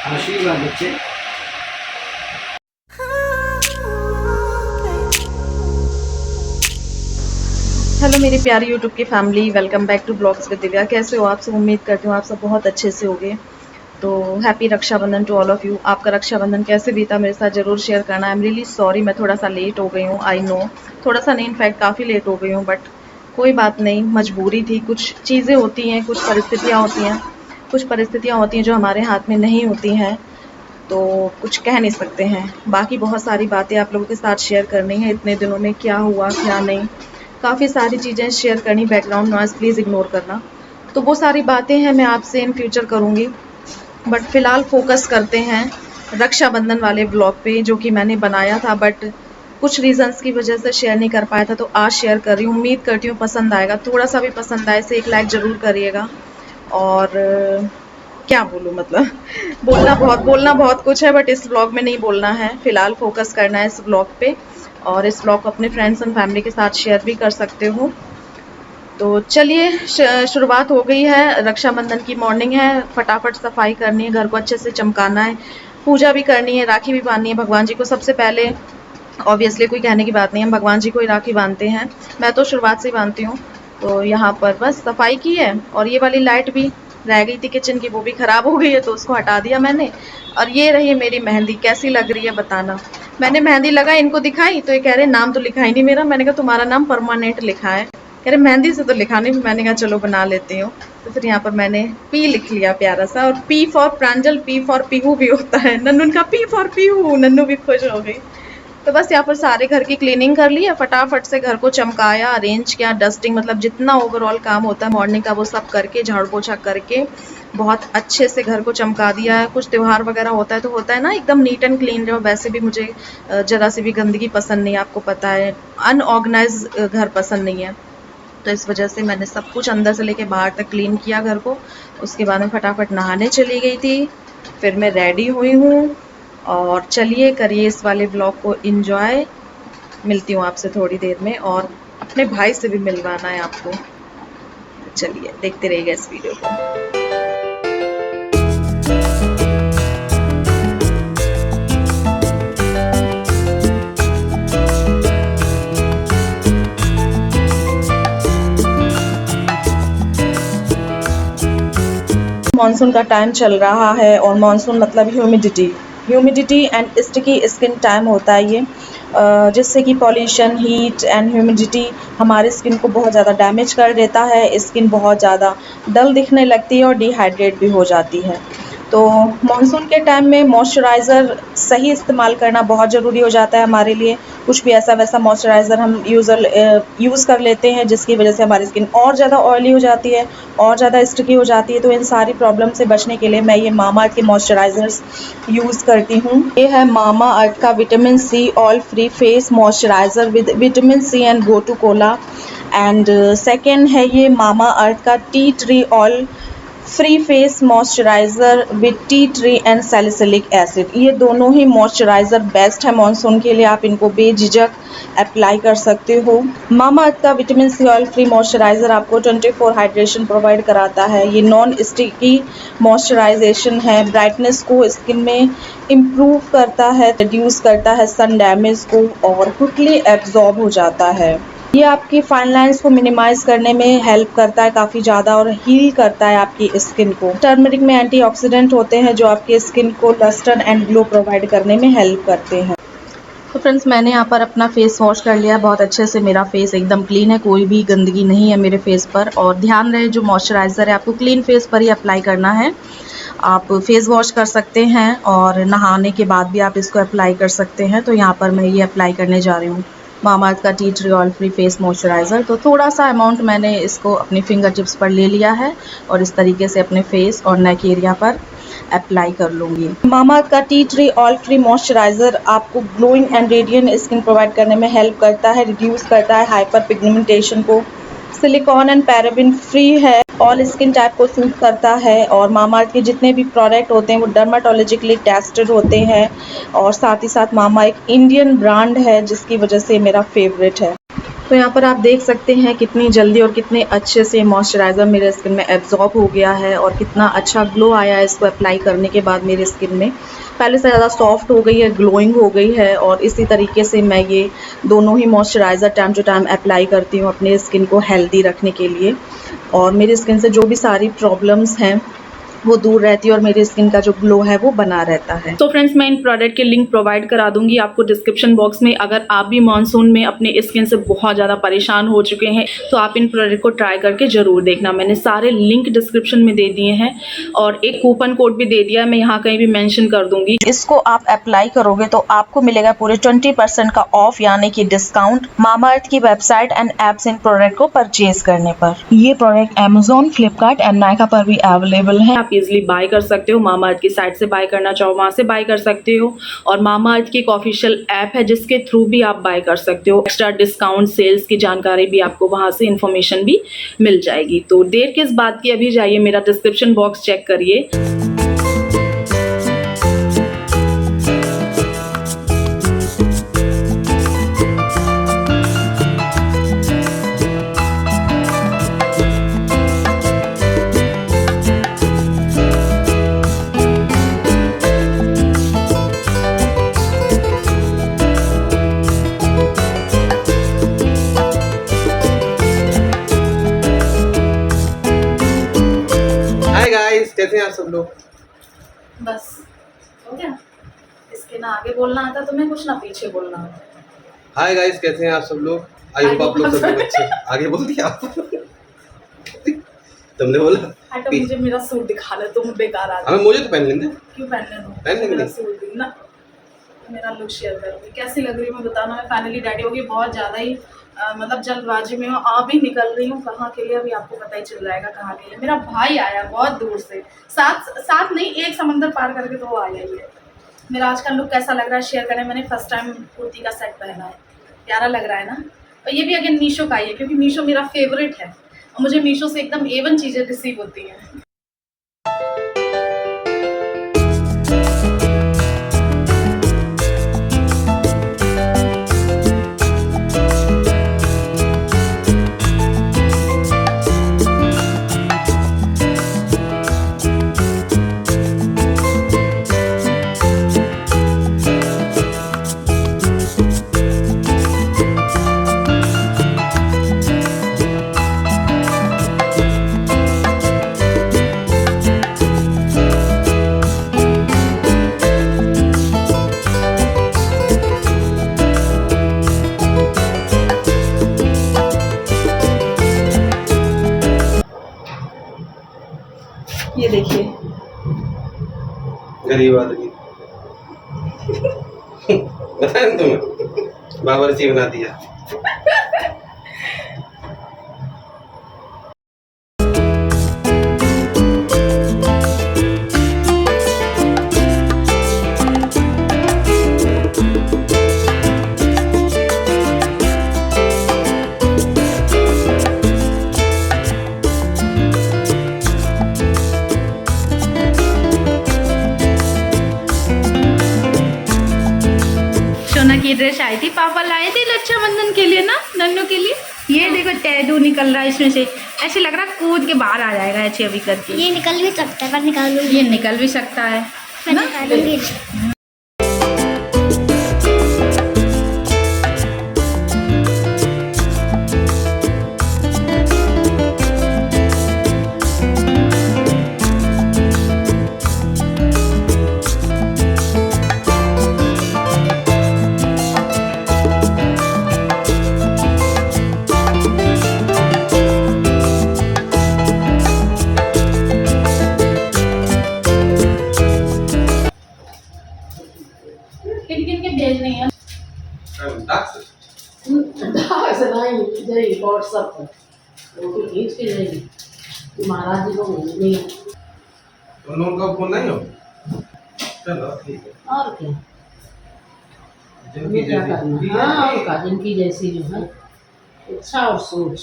आशीर्वाद बच्चे। हेलो मेरी प्यारी यूट्यूब की family, welcome back to blogs with Divya. कैसे हो आप सब? उम्मीद करती हूँ आप सब बहुत अच्छे से होगे। तो happy Rakshabandhan to all of you. आपका रक्षाबंधन कैसे बीता मेरे साथ ज़रूर शेयर करना। आई एम रियली सॉरी, मैं थोड़ा सा लेट हो गई हूँ। आई नो, थोड़ा सा नहीं, इनफैक्ट काफ़ी लेट हो गई हूँ, बट कोई बात नहीं, मजबूरी थी। कुछ चीज़ें होती हैं, कुछ परिस्थितियाँ होती हैं, कुछ परिस्थितियाँ होती हैं जो हमारे हाथ में नहीं होती हैं, तो कुछ कह नहीं सकते हैं। बाकी बहुत सारी बातें आप लोगों के साथ शेयर करनी है। इतने दिनों में क्या हुआ क्या नहीं, काफ़ी सारी चीज़ें शेयर करनी। बैकग्राउंड नॉइज़ प्लीज़ इग्नोर करना। तो वो सारी बातें हैं, मैं आपसे इन फ्यूचर करूँगी, बट फ़िलहाल फ़ोकस करते हैं रक्षाबंधन वाले ब्लॉग पे जो कि मैंने बनाया था, बट कुछ रीज़न्स की वजह से शेयर नहीं कर पाया था, तो आज शेयर कर रही हूँ। उम्मीद करती हूँ पसंद आएगा। थोड़ा सा भी पसंद आए से एक लाइक ज़रूर करिएगा। और क्या बोलूँ, मतलब बोलना बहुत कुछ है, बट इस ब्लॉग में नहीं बोलना है। फ़िलहाल फ़ोकस करना है इस ब्लॉग पे, और इस ब्लॉग को अपने फ्रेंड्स एंड फैमिली के साथ शेयर भी कर सकते हो। तो चलिए, शुरुआत हो गई है। रक्षाबंधन की मॉर्निंग है, फटाफट सफाई करनी है, घर को अच्छे से चमकाना है, पूजा भी करनी है, राखी भी बांधनी है भगवान जी को। सबसे पहले ऑब्वियसली कोई कहने की बात नहीं है, हम भगवान जी को ही राखी बांधते हैं। मैं तो शुरुआत से ही बांधती हूँ। तो यहाँ पर बस सफाई की है, और ये वाली लाइट भी रह गई थी किचन की, वो भी ख़राब हो गई है, तो उसको हटा दिया मैंने। और ये रही मेरी मेहंदी, कैसी लग रही है बताना। मैंने मेहंदी लगाई, इनको दिखाई, तो ये कह रहे नाम तो लिखा ही नहीं मेरा। मैंने कहा तुम्हारा नाम परमानेंट लिखा है। कह रहे मेहंदी से तो लिखा नहीं। मैंने कहा चलो बना लेती हूँ। तो फिर यहाँ पर मैंने पी लिख लिया प्यारा सा, और P for Pranjal, P for Pihu भी होता है। नन्नू का पी फॉर पीहू, नन्नू भी खुश हो गई। तो बस यहाँ पर सारे घर की क्लीनिंग कर ली है, फटाफट से घर को चमकाया, अरेंज किया, डस्टिंग, मतलब जितना ओवरऑल काम होता है मॉर्निंग का वो सब करके, झाड़ू पोछा करके बहुत अच्छे से घर को चमका दिया है। कुछ त्योहार वगैरह होता है तो होता है ना एकदम नीट एंड क्लीन रहो। वैसे भी मुझे ज़रा सी भी गंदगी पसंद नहीं है, आपको पता है। अनऑर्गेनाइज घर पसंद नहीं है, तो इस वजह से मैंने सब कुछ अंदर से लेके बाहर तक क्लीन किया घर को। उसके बाद में फटाफट नहाने चली गई थी। फिर मैं रेडी हुई हूँ, और चलिए करिए इस वाले ब्लॉग को एंजॉय। मिलती हूँ आपसे थोड़ी देर में, और अपने भाई से भी मिलवाना है आपको। चलिए देखते रहिएगा इस वीडियो को। मॉनसून का टाइम चल रहा है, और मॉनसून मतलब humidity and sticky skin time होता है ये, जिससे कि पॉल्यूशन, हीट एंड ह्यूमिडिटी हमारे स्किन को बहुत ज़्यादा डैमेज कर देता है। स्किन बहुत ज़्यादा डल दिखने लगती है और डिहाइड्रेट भी हो जाती है। तो मॉनसून के टाइम में मॉइस्चराइज़र सही इस्तेमाल करना बहुत ज़रूरी हो जाता है हमारे लिए। कुछ भी ऐसा वैसा मॉइस्चराइज़र हम यूज़ कर लेते हैं, जिसकी वजह से हमारी स्किन और ज़्यादा ऑयली हो जाती है, और ज़्यादा स्टिकी हो जाती है। तो इन सारी प्रॉब्लम से बचने के लिए मैं ये मामाअर्थ के मॉइस्चराइज़र्स यूज़ करती हूँ। ये है मामाअर्थ का vitamin C oil free face moisturiser with vitamin C and gotu kola. And second है ये मामाअर्थ का tea tree oil free face moisturiser with tea tree and salicylic acid. ये दोनों ही मॉइस्चराइज़र बेस्ट है मॉनसून के लिए, आप इनको बेझिझक अप्लाई कर सकते हो। मामाअर्थ का vitamin C oil free moisturiser आपको 24 हाइड्रेशन प्रोवाइड कराता है। ये नॉन स्टिकी मॉइस्चराइजेशन है, ब्राइटनेस को स्किन में इम्प्रूव करता है, रिड्यूस करता है सन डैमेज को, और क्विकली एब्जॉर्ब हो जाता है। ये आपकी फाइन लाइंस को मिनिमाइज करने में हेल्प करता है काफ़ी ज़्यादा, और हील करता है आपकी स्किन को। टर्मरिक में एंटीऑक्सीडेंट होते हैं जो आपके स्किन को लस्टर एंड ग्लो प्रोवाइड करने में हेल्प करते हैं। तो फ्रेंड्स, मैंने यहाँ पर अपना फेस वॉश कर लिया बहुत अच्छे से। मेरा फेस एकदम क्लीन है, कोई भी गंदगी नहीं है मेरे फेस पर। और ध्यान रहे, जो मॉइस्चराइज़र है आपको क्लीन फेस पर ही अप्लाई करना है। आप फेस वॉश कर सकते हैं, और नहाने के बाद भी आप इसको अप्लाई कर सकते हैं। तो यहाँ पर मैं ये अप्लाई करने जा रही हूँ, मामाअर्थ का tea tree oil free face moisturiser. तो थोड़ा सा अमाउंट मैंने इसको अपनी फिंगर टिप्स पर ले लिया है, और इस तरीके से अपने फेस और नेक एरिया पर अप्लाई कर लूँगी। मामाअर्थ का tea tree oil free moisturiser आपको glowing and radiant skin provide करने में हेल्प करता है, रिड्यूस करता है हाइपर पिगमेंटेशन को, सिलिकॉन एंड पैराबिन फ्री है, ऑल स्किन टाइप को सूट करता है। और मामाअर्थ के जितने भी प्रोडक्ट होते हैं वो डर्माटोलॉजिकली टेस्टेड होते हैं, और साथ ही साथ मामा एक इंडियन ब्रांड है, जिसकी वजह से मेरा फेवरेट है। तो यहाँ पर आप देख सकते हैं कितनी जल्दी और कितने अच्छे से मॉइस्चराइज़र मेरे स्किन में एब्जॉर्ब हो गया है और कितना अच्छा ग्लो आया है इसको अप्लाई करने के बाद मेरी स्किन में। पहले से ज़्यादा सॉफ्ट हो गई है, ग्लोइंग हो गई है और इसी तरीके से मैं ये दोनों ही moisturiser time to time apply करती हूँ अपने स्किन को हेल्दी रखने के लिए। और मेरी स्किन से जो भी सारी प्रॉब्लम्स हैं वो दूर रहती है और मेरी स्किन का जो ग्लो है वो बना रहता है। तो फ्रेंड्स, मैं इन प्रोडक्ट के लिंक प्रोवाइड करा दूंगी आपको डिस्क्रिप्शन बॉक्स में। अगर आप भी मानसून में अपने स्किन से बहुत ज़्यादा परेशान हो चुके हैं तो आप इन प्रोडक्ट को ट्राई करके ज़रूर देखना। मैंने सारे लिंक डिस्क्रिप्शन में दे दिए हैं और एक कूपन कोड भी दे दिया है, मैं यहाँ कहीं भी मैंशन कर दूंगी। इसको आप अप्लाई करोगे तो आपको मिलेगा पूरे 20% का ऑफ यानी कि डिस्काउंट मामाअर्थ की website and apps in product को परचेज करने पर। ये product Amazon, Flipkart and Nykaa पर भी अवेलेबल है। इजीली बाय कर सकते हो, मामाअर्थ की साइट से बाय करना चाहो वहां से बाय कर सकते हो और मामाअर्थ की एक ऑफिशियल ऐप है जिसके थ्रू भी आप बाय कर सकते हो। एक्स्ट्रा डिस्काउंट, सेल्स की जानकारी भी आपको वहां से इंफॉर्मेशन भी मिल जाएगी। तो देर किस बात की, अभी जाइए मेरा डिस्क्रिप्शन बॉक्स चेक करिए। गाइस, कैसे हैं आप सब लोग? बस हो गया, इसके ना आगे बोलना आता तुम्हें कुछ, ना पीछे बोलना आता। हाय गाइस, कैसे हैं आप सब लोग? आई होप आप लोग सब लोग अच्छे। आगे बोल दिया तुमने बोला। तो मुझे मेरा सूट दिखा ले, तुम बेकार आ रहा। हमें मुझे तो पहन लेंगे। क्यों पहनने दो? पहन लेंगे मेरा सूट भी ना, मेरा लुक शेयर करूँगी कैसी लग रही हूँ मैं बताना। मैं फाइनली रेडी होगी, बहुत ज़्यादा ही मतलब जल्दबाजी में हूँ, आ भी निकल रही हूँ। कहाँ के लिए अभी आपको पता ही चल जाएगा कहाँ के लिए। मेरा भाई आया बहुत दूर से, साथ नहीं, एक समंदर पार करके तो वो आया ही है। मेरा आज का लुक कैसा लग रहा है शेयर करें। मैंने फर्स्ट टाइम कुर्ती का सेट पहना है, प्यारा लग रहा है ना। और ये भी अगेन मीशो का ही है क्योंकि मीशो मेरा फेवरेट है और मुझे मीशो से एकदम A1 चीज़ें रिसीव होती हैं। ये देखिए गरीब आदमी बताया तुम्हें, बावर्ची बना दिया। की ड्रेस आई थी, पापा लाए थे रक्षाबंधन के लिए ना नन्नू के लिए। ये देखो टैटू निकल रहा है इसमें से, ऐसे लग रहा है कूद के बाहर आ जाएगा ऐसे अभी करके। ये निकल भी सकता है, पर निकालूंगी। ये निकल भी सकता है मैं निकालूंगी। किन-किन के भेज नहीं है व्हाट्सएप पर फोटो खींच के जाएगी महाराज जी को भेजनी है। तुम लोगों का फोन नहीं हो? चलो ठीक है। और क्या जिनकी क्या करना, जैसी हाँ और का जिनकी जैसी जो है इच्छा और सोच।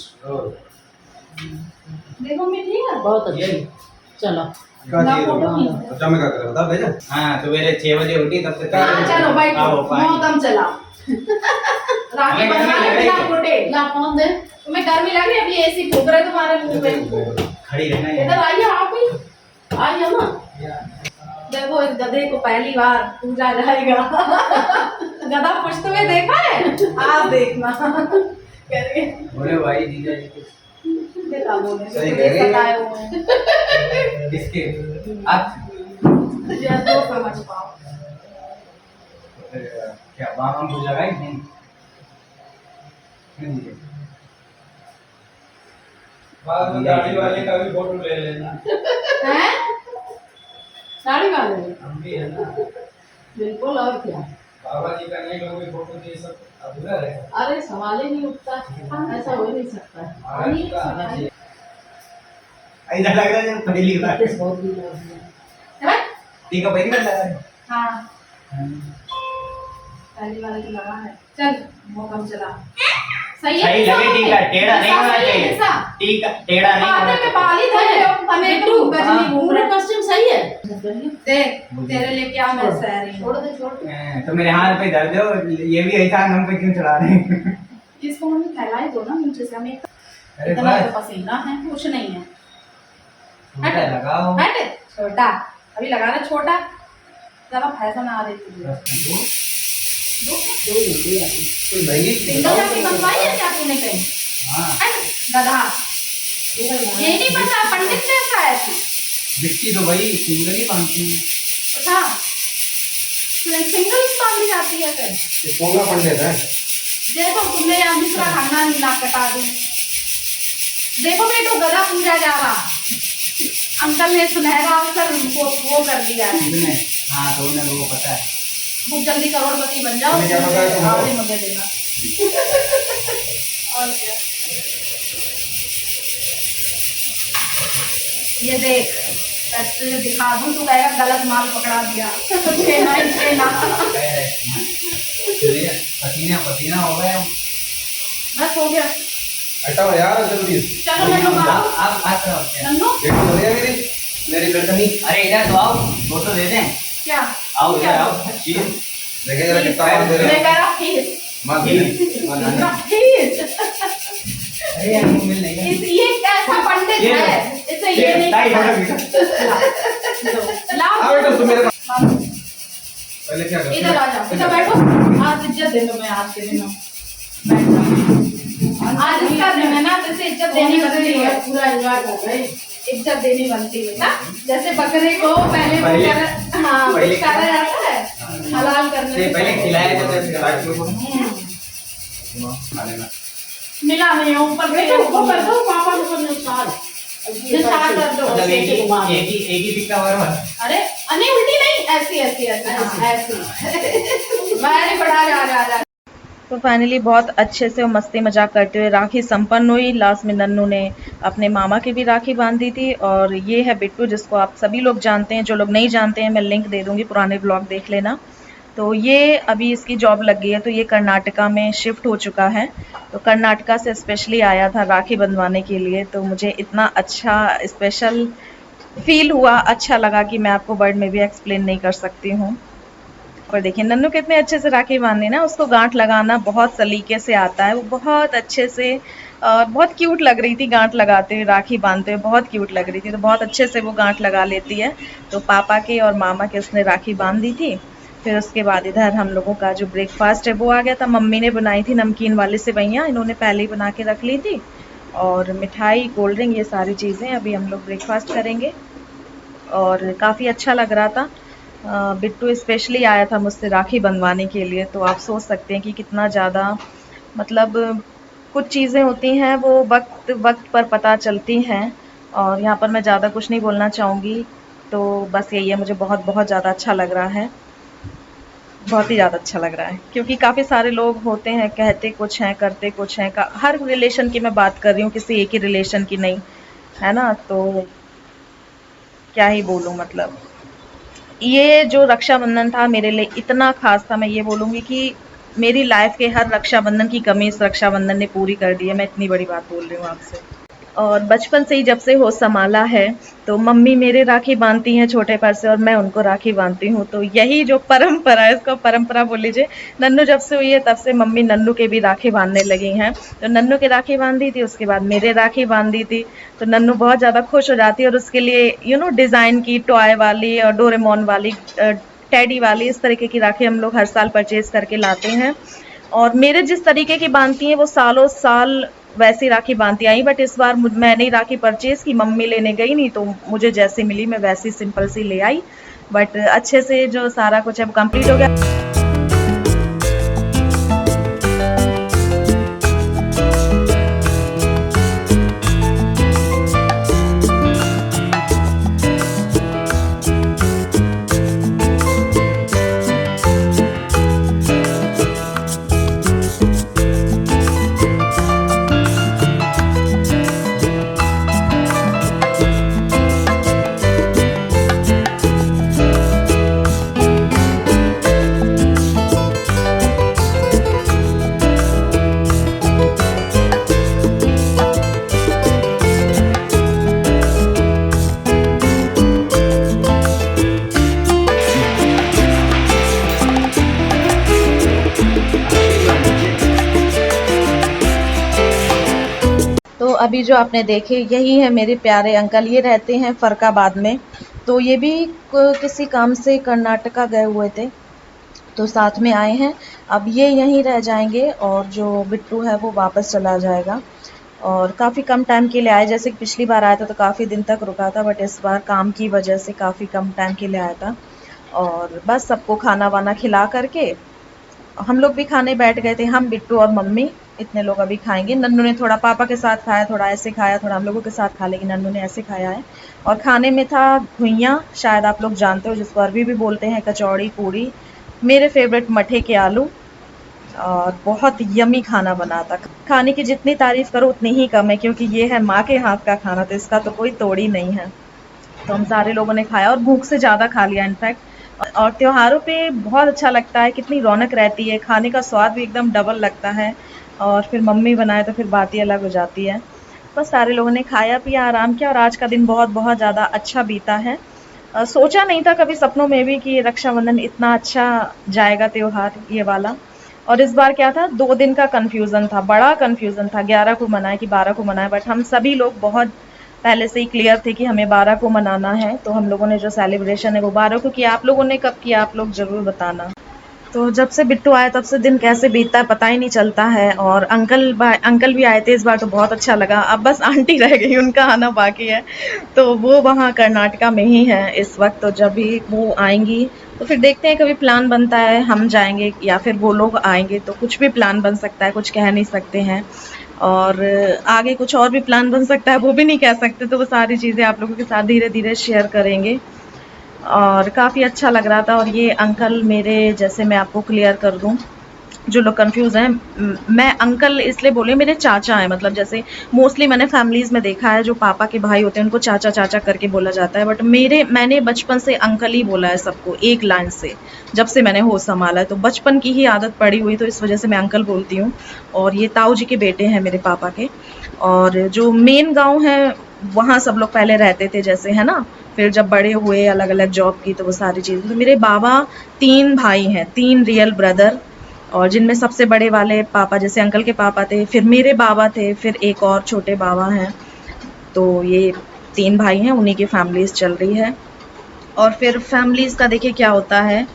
देखो मिठी है बहुत अच्छी। चलो अच्छा मैं क्या करें बता भेजा। हाँ सवेरे 6 बजे उठी तब से चलो भाई मौतम चला राखी बनवा ले बिना फूटे। ला फोन दे। तुम्हें गर्मी लग रही है, अभी एसी फूक रहे तुम्हारे मुंह पे। खड़ी रहना है। इधर आइए आप ही। आइए ना। देखो इस गधे को पहली बार पूजा जाएगा। गधा पुछते हुए देखा है? आप देखना। बोले भाई जीजा जी को देखा बोले। सही कह रही है। सताए हुए हैं। किसके आप ये तो समझ पाओ। क्या बाम पूजा गई नहीं नहीं बाद में दाढ़ी वाले का भी फोटो ले लेना। हैं? साड़ी वाले? हम भी है ना। बिल्कुल, और क्या। बाबा जी का नहीं लोगे फोटो दे सब अधूरा रहेगा। अरे सवाल ही नहीं उठता, ऐसा हो नहीं सकता। महाराज जी का आना चाहिए। ऐसा लग रहा है पहली बार बहुत ही लोग हैं। ठीक है पहली बार लगा है हाँ, पहली वाले को लगा है। चल मोकम चला। सही है। सही लगे टीका, टेढ़ा नहीं होना चाहिए। टीका टेढ़ा नहीं होना पे बाल ही धरे हो, हमें तो गजनी घूम रहे। पश्चिम सही है। देख तेरे लिए क्या मैं सह रही हूँ। छोड़ दे छोड़ दे। चाहिए। तो मेरे हाथ पे दर्द हो, ये भी ऐसा हम पे क्यों चला रहे हैं? इसको हमें फैला ही दो ना नीचे से। हमें अरे इतना बस तो पसीना है, कुछ नहीं है। छोटा लगाओ हट छोटा, अभी लगाना छोटा, ज्यादा फैशन आ रही थी। कोई महंगी सिंगल जाके बनवाई है क्या तूने कहीं? हाँ हट गधा, ये नहीं पता पंडित कैसा है तू? बिक्की तो वही सिंगल ही पहनती है अच्छा सिंगल बांधी जाती है फिर। ये पोंगा पंडित है देखो तुमने यहाँ दूसरा खाना नहीं ना कटा दी। देखो बेटो गधा पूजा जा रहा, अंकल ने सुनहरा अवसर वो कर दिया है। कितने? हाँ तो उन्हें वो पता है। खूब जल्दी करोड़पति बन जाओ, तुम्हें क्या पता है तुम्हारा? आधे मुझे देना। और क्या ये देख, तुझे दिखा दूं तू कहेगा गलत माल पकड़ा दिया। छेना ही छेना। पसीना पसीना हो गया। बस हो गया। हटाओ यार जल्दी चलो नन्नू आओ। आप बात करो क्या? नन्नू देखो हो गया मेरी मेरी गलती अरे इधर तो आओ, वो तो दे दें। क्या आओ इधर आओ। देखे जरा कितना माल दे रहे मैं हो कह रहा फीस माल दे रहे हैं। फीस। अरे यार वो मिल नहीं ये कैसा पंडित ये है, इसे ये नहीं ताई पता। फोटो लाओ। हाँ बेटा तुम मेरे पहले क्या करते इधर आ जाओ, इधर बैठो। आज इज्जत दे दो, मैं आज के दिन बैठ जाओ। आज इसका दिन है ना, तो इसे इज्जत देनी बनती है। पूरा एंजॉय कर रहे, इज्जत देनी बनती है ना। जैसे बकरे को पहले हाँ पहले कुछ करा जाता है हलाल करने से पहले खिलाया जाता है, फिर ताकि वो खा लेना। मिला नहीं है ऊपर से वो कर दो पापा को निकाल निकाल कर दो। मतलब एक ही टिक्का बराबर। अरे नहीं उल्टी नहीं, ऐसी ऐसी ऐसी हाँ ऐसी। मैं बढ़ा जा तो फाइनली बहुत अच्छे से और मस्ती मजाक करते हुए राखी संपन्न हुई। लास्ट में नन्नू ने अपने मामा की भी राखी बांधी थी। और ये है बिट्टू, जिसको आप सभी लोग जानते हैं। जो लोग नहीं जानते हैं मैं लिंक दे दूंगी, पुराने ब्लॉग देख लेना। तो ये अभी इसकी जॉब लग गई है, तो ये कर्नाटका में शिफ्ट हो चुका है। तो कर्नाटका से स्पेशली आया था राखी बंधवाने के लिए। तो मुझे इतना अच्छा स्पेशल फील हुआ, अच्छा लगा कि मैं आपको वर्ड में भी एक्सप्लेन नहीं कर सकती हूँ। पर देखिए नन्नू कितने अच्छे से राखी बांधे ना, उसको गांठ लगाना बहुत सलीके से आता है। वो बहुत अच्छे से बहुत क्यूट लग रही थी गांठ लगाते हुए, राखी बांधते हुए बहुत क्यूट लग रही थी। तो बहुत अच्छे से वो गांठ लगा लेती है। तो पापा के और मामा के उसने राखी बांध दी थी। फिर उसके बाद इधर हम लोगों का जो ब्रेकफास्ट है वो आ गया था। मम्मी ने बनाई थी नमकीन वाली सेवइयाँ, इन्होंने पहले ही बना के रख ली थी। और मिठाई, कोल्ड ड्रिंक, ये सारी चीज़ें अभी हम लोग ब्रेकफास्ट करेंगे। और काफ़ी अच्छा लग रहा था। बिट्टू स्पेशली आया था मुझसे राखी बंधवाने के लिए। तो आप सोच सकते हैं कि कितना ज़्यादा, मतलब कुछ चीज़ें होती हैं वो वक्त वक्त पर पता चलती हैं। और यहाँ पर मैं ज़्यादा कुछ नहीं बोलना चाहूँगी। तो बस यही है, मुझे बहुत बहुत ज़्यादा अच्छा लग रहा है, बहुत ही ज़्यादा अच्छा लग रहा है। क्योंकि काफ़ी सारे लोग होते हैं, कहते कुछ हैं करते कुछ हैं। हर रिलेशन की मैं बात कर रही हूँ, किसी एक ही रिलेशन की नहीं, है ना। तो क्या ही बोलूँ, मतलब ये जो रक्षाबंधन था मेरे लिए इतना खास था। मैं ये बोलूँगी कि मेरी लाइफ के हर रक्षाबंधन की कमी इस रक्षाबंधन ने पूरी कर दी है। मैं इतनी बड़ी बात बोल रही हूँ आपसे। और बचपन से ही जब से होश संभाला है तो मम्मी मेरे राखी बांधती हैं छोटे पर से और मैं उनको राखी बांधती हूँ। तो यही जो परंपरा है, इसको परंपरा बोल लीजिए। नन्नू जब से हुई है तब से मम्मी नन्नू के भी राखी बांधने लगी हैं। तो नन्नू के राखी बांधी थी, उसके बाद मेरे राखी बांधी थी। तो नन्नू बहुत ज़्यादा खुश हो जाती है और उसके लिए डिज़ाइन की टॉय वाली और डोरेमोन वाली, टेडी वाली, इस तरीके की राखी हम लोग हर साल परचेज़ करके लाते हैं। और मेरे जिस तरीके की बांधती हैं वो सालों साल वैसी राखी बांधती आई, बट इस बार मैंने राखी परचेज़ की, मम्मी लेने गई नहीं तो मुझे जैसी मिली मैं वैसी सिंपल सी ले आई। बट अच्छे से जो सारा कुछ अब कंप्लीट हो गया। तो अभी जो आपने देखे यही है मेरे प्यारे अंकल, ये रहते हैं फरकाबाद में। तो ये भी किसी काम से कर्नाटका गए हुए थे तो साथ में आए हैं। अब ये यहीं रह जाएंगे और जो बिट्टू है वो वापस चला जाएगा। और काफ़ी कम टाइम के लिए आए, जैसे कि पिछली बार आया था तो काफ़ी दिन तक रुका था, बट इस बार काम की वजह से काफ़ी कम टाइम के लिए आया था। और बस सबको खाना वाना खिला करके हम लोग भी खाने बैठ गए थे, हम बिट्टू और मम्मी इतने लोग अभी खाएंगे। नन्नू ने थोड़ा पापा के साथ खाया, थोड़ा ऐसे खाया, थोड़ा हम लोगों के साथ खा, लेकिन नन्नू ने ऐसे खाया है। और खाने में था घुइयाँ, शायद आप लोग जानते हो, जिसको अरबी भी बोलते हैं, कचौड़ी, पूड़ी, मेरे फेवरेट मठे के आलू, और बहुत यमी खाना बना था। खाने की जितनी तारीफ़ करो उतनी ही कम है, क्योंकि ये है माँ के हाथ का खाना, तो इसका तो कोई तोड़ ही नहीं है। तो हम सारे लोगों ने खाया और भूख से ज़्यादा खा लिया इनफैक्ट। और त्योहारों पे बहुत अच्छा लगता है, कितनी रौनक रहती है, खाने का स्वाद भी एकदम डबल लगता है। और फिर मम्मी बनाए तो फिर बात ही अलग हो जाती है। बस सारे लोगों ने खाया पिया, आराम किया और आज का दिन बहुत बहुत ज़्यादा अच्छा बीता है। सोचा नहीं था कभी सपनों में भी कि रक्षाबंधन इतना अच्छा जाएगा त्यौहार ये वाला। और इस बार क्या था, 2 दिन का कन्फ्यूज़न था, बड़ा कन्फ्यूज़न था, 11 को मनाए कि 12 को मनाए। बट हम सभी लोग बहुत पहले से ही क्लियर थे कि हमें 12 को मनाना है। तो हम लोगों ने जो सेलिब्रेशन है वो 12 को किया। आप लोगों ने कब किया, आप लोग ज़रूर बताना। तो जब से बिट्टू आया तब से दिन कैसे बीतता है पता ही नहीं चलता है। और अंकल भी आए थे इस बार, तो बहुत अच्छा लगा। अब बस आंटी रह गई, उनका आना बाकी है। तो वो वहाँ कर्नाटका में ही है इस वक्त। तो जब भी वो आएंगी तो फिर देखते हैं, कभी प्लान बनता है हम जाएंगे या फिर वो लोग आएंगे, तो कुछ भी प्लान बन सकता है, कुछ कह नहीं सकते हैं। और आगे कुछ और भी प्लान बन सकता है, वो भी नहीं कह सकते। तो वो सारी चीज़ें आप लोगों के साथ धीरे धीरे शेयर करेंगे। और काफ़ी अच्छा लग रहा था। और ये अंकल मेरे, जैसे मैं आपको क्लियर कर दूं, जो लोग कंफ्यूज हैं, मैं अंकल इसलिए बोले, मेरे चाचा हैं। मतलब जैसे मोस्टली मैंने फैमिलीज़ में देखा है जो पापा के भाई होते हैं उनको चाचा चाचा करके बोला जाता है, बट मैंने बचपन से अंकल ही बोला है सबको, एक लाइन से, जब से मैंने होश संभाला है। तो बचपन की ही आदत पड़ी हुई, तो इस वजह से मैं अंकल बोलती हूँ। और ये ताऊ जी के बेटे हैं मेरे पापा के। और जो मेन गाँव है वहाँ सब लोग पहले रहते थे, जैसे है ना। फिर जब बड़े हुए, अलग अलग जॉब की, तो वो सारी चीज़ें। तो मेरे बाबा 3 भाई हैं, 3 रियल ब्रदर, और जिनमें सबसे बड़े वाले पापा, जैसे अंकल के पापा थे, फिर मेरे बाबा थे, फिर एक और छोटे बाबा हैं। तो ये 3 भाई हैं, उन्हीं की फैमिलीज़ चल रही है। और फिर फैमिलीज़ का देखिए क्या होता है,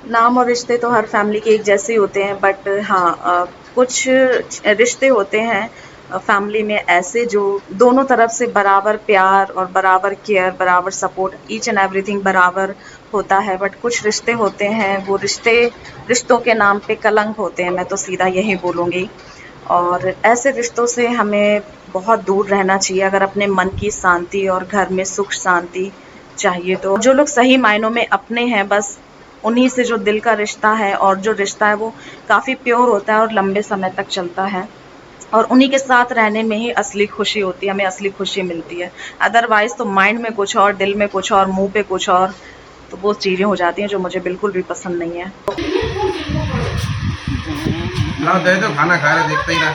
नाम और रिश्ते तो हर फैमिली के एक जैसे ही होते हैं, बट हाँ कुछ रिश्ते होते हैं फैमिली में ऐसे जो दोनों तरफ से बराबर प्यार और बराबर केयर, बराबर सपोर्ट, ईच एंड एवरीथिंग बराबर होता है। बट कुछ रिश्ते होते हैं, वो रिश्तों के नाम पे कलंक होते हैं, मैं तो सीधा यही बोलूँगी। और ऐसे रिश्तों से हमें बहुत दूर रहना चाहिए अगर अपने मन की शांति और घर में सुख शांति चाहिए। तो जो लोग सही मायनों में अपने हैं, बस उन्हीं से जो दिल का रिश्ता है, और जो रिश्ता है वो काफ़ी प्योर होता है और लंबे समय तक चलता है, और उन्हीं के साथ रहने में ही असली खुशी होती है, हमें असली खुशी मिलती है। अदरवाइज़ तो माइंड में कुछ और, दिल में कुछ और, मुंह पे कुछ और, तो वो चीज़ें हो जाती हैं जो मुझे बिल्कुल भी पसंद नहीं है। ना दे दो, खाना खा रहे देखते ही ना।